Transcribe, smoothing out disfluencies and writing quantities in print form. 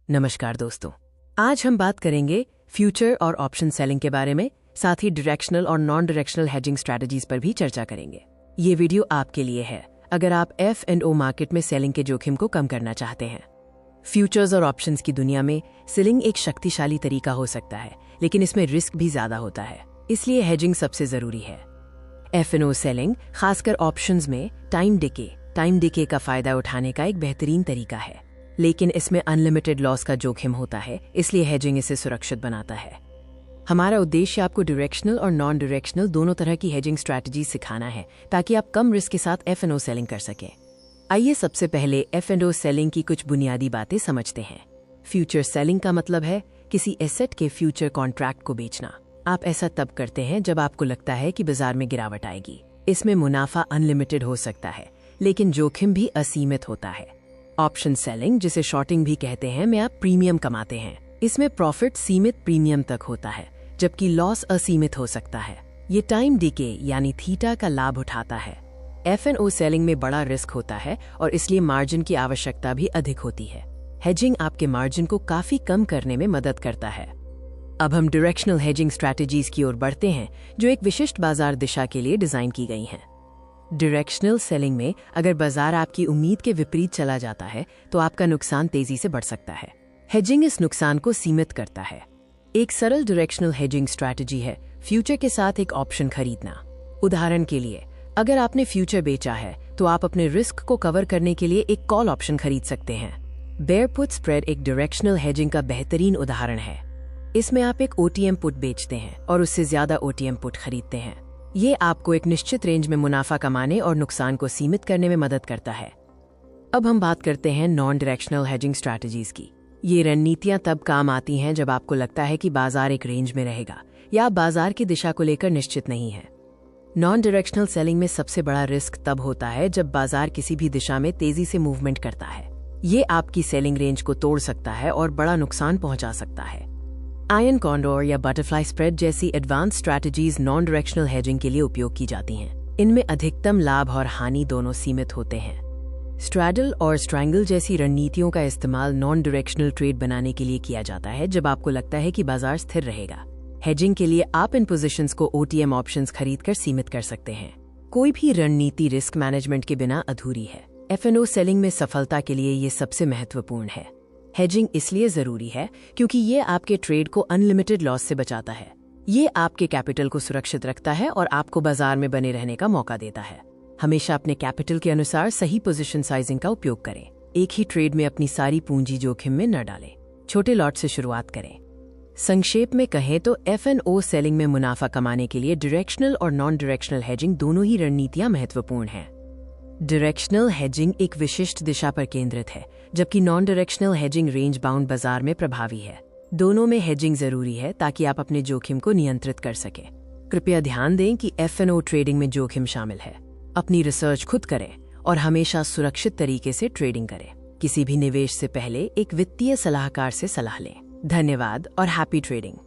नमस्कार दोस्तों, आज हम बात करेंगे फ्यूचर और ऑप्शन सेलिंग के बारे में, साथ ही डायरेक्शनल और नॉन डायरेक्शनल हेजिंग स्ट्रैटेजीज पर भी चर्चा करेंगे। ये वीडियो आपके लिए है अगर आप F&O मार्केट में सेलिंग के जोखिम को कम करना चाहते हैं। फ्यूचर्स और ऑप्शंस की दुनिया में सेलिंग एक शक्तिशाली तरीका हो सकता है, लेकिन इसमें रिस्क भी ज्यादा होता है, इसलिए हेजिंग सबसे जरूरी है। F&O सेलिंग, खासकर ऑप्शंस में टाइम डिके का फायदा उठाने का एक बेहतरीन तरीका है, लेकिन इसमें अनलिमिटेड लॉस का जोखिम होता है, इसलिए हेजिंग इसे सुरक्षित बनाता है। हमारा उद्देश्य आपको डायरेक्शनल और नॉन डायरेक्शनल दोनों तरह की हेजिंग स्ट्रैटेजी सिखाना है, ताकि आप कम रिस्क के साथ F&O सेलिंग कर सकें। आइए सबसे पहले F&O सेलिंग की कुछ बुनियादी बातें समझते हैं। फ्यूचर सेलिंग का मतलब है किसी एसेट के फ्यूचर कॉन्ट्रैक्ट को बेचना। आप ऐसा तब करते हैं जब आपको लगता है कि बाजार में गिरावट आएगी। इसमें मुनाफा अनलिमिटेड हो सकता है, लेकिन जोखिम भी असीमित होता है। ऑप्शन सेलिंग, जिसे शॉर्टिंग भी कहते हैं, में आप प्रीमियम कमाते हैं। इसमें प्रॉफिट सीमित प्रीमियम तक होता है, जबकि लॉस असीमित हो सकता है। ये टाइम डिके यानी थीटा का लाभ उठाता है। F&O सेलिंग में बड़ा रिस्क होता है और इसलिए मार्जिन की आवश्यकता भी अधिक होती है। हेजिंग आपके मार्जिन को काफी कम करने में मदद करता है। अब हम डायरेक्शनल हेजिंग स्ट्रैटेजीज की ओर बढ़ते हैं, जो एक विशिष्ट बाजार दिशा के लिए डिजाइन की गई हैं। डायरेक्शनल सेलिंग में अगर बाजार आपकी उम्मीद के विपरीत चला जाता है, तो आपका नुकसान तेजी से बढ़ सकता है। हेजिंग इस नुकसान को सीमित करता है। एक सरल डायरेक्शनल हेजिंग स्ट्रैटेजी है फ्यूचर के साथ एक ऑप्शन खरीदना। उदाहरण के लिए, अगर आपने फ्यूचर बेचा है, तो आप अपने रिस्क को कवर करने के लिए एक कॉल ऑप्शन खरीद सकते हैं। बेयर पुट स्प्रेड एक डायरेक्शनल हेजिंग का बेहतरीन उदाहरण है। इसमें आप एक OTM पुट बेचते हैं और उससे ज्यादा OTM पुट खरीदते हैं। ये आपको एक निश्चित रेंज में मुनाफा कमाने और नुकसान को सीमित करने में मदद करता है। अब हम बात करते हैं नॉन डायरेक्शनल हेजिंग स्ट्रैटेजीज की। ये रणनीतियां तब काम आती हैं जब आपको लगता है कि बाजार एक रेंज में रहेगा या आप बाजार की दिशा को लेकर निश्चित नहीं है। नॉन डायरेक्शनल सेलिंग में सबसे बड़ा रिस्क तब होता है जब बाजार किसी भी दिशा में तेजी से मूवमेंट करता है। ये आपकी सेलिंग रेंज को तोड़ सकता है और बड़ा नुकसान पहुंचा सकता है। आयरन कॉन्डोर या बटरफ्लाई स्प्रेड जैसी advance strategies non directional hedging के लिए उपयोग की जाती हैं। इनमें अधिकतम लाभ और हानि दोनों सीमित होते हैं। स्ट्रैडल और स्ट्रैंगल जैसी रणनीतियों का इस्तेमाल नॉन डायरेक्शनल ट्रेड बनाने के लिए किया जाता है जब आपको लगता है कि बाजार स्थिर रहेगा। हेजिंग के लिए आप इन पोजीशंस को OTM ऑप्शंस खरीदकर सीमित कर सकते हैं। कोई भी रणनीति रिस्क मैनेजमेंट के बिना अधूरी है। F&O सेलिंग में सफलता के लिए ये सबसे महत्वपूर्ण है। हेजिंग इसलिए जरूरी है क्योंकि ये आपके ट्रेड को अनलिमिटेड लॉस से बचाता है। ये आपके कैपिटल को सुरक्षित रखता है और आपको बाजार में बने रहने का मौका देता है। हमेशा अपने कैपिटल के अनुसार सही पोजीशन साइजिंग का उपयोग करें। एक ही ट्रेड में अपनी सारी पूंजी जोखिम में न डालें। छोटे लॉट से शुरुआत करें। संक्षेप में कहें तो F&O सेलिंग में मुनाफा कमाने के लिए डायरेक्शनल और नॉन डायरेक्शनल हेजिंग दोनों ही रणनीतियां महत्वपूर्ण हैं। डायरेक्शनल हेजिंग एक विशिष्ट दिशा पर केंद्रित है, जबकि non directional hedging range bound बाजार में प्रभावी है। दोनों में हेजिंग जरूरी है ताकि आप अपने जोखिम को नियंत्रित कर सकें। कृपया ध्यान दें कि F&O ट्रेडिंग में जोखिम शामिल है। अपनी रिसर्च खुद करें और हमेशा सुरक्षित तरीके से ट्रेडिंग करें। किसी भी निवेश से पहले एक वित्तीय सलाहकार से सलाह लें। धन्यवाद और हैप्पी ट्रेडिंग।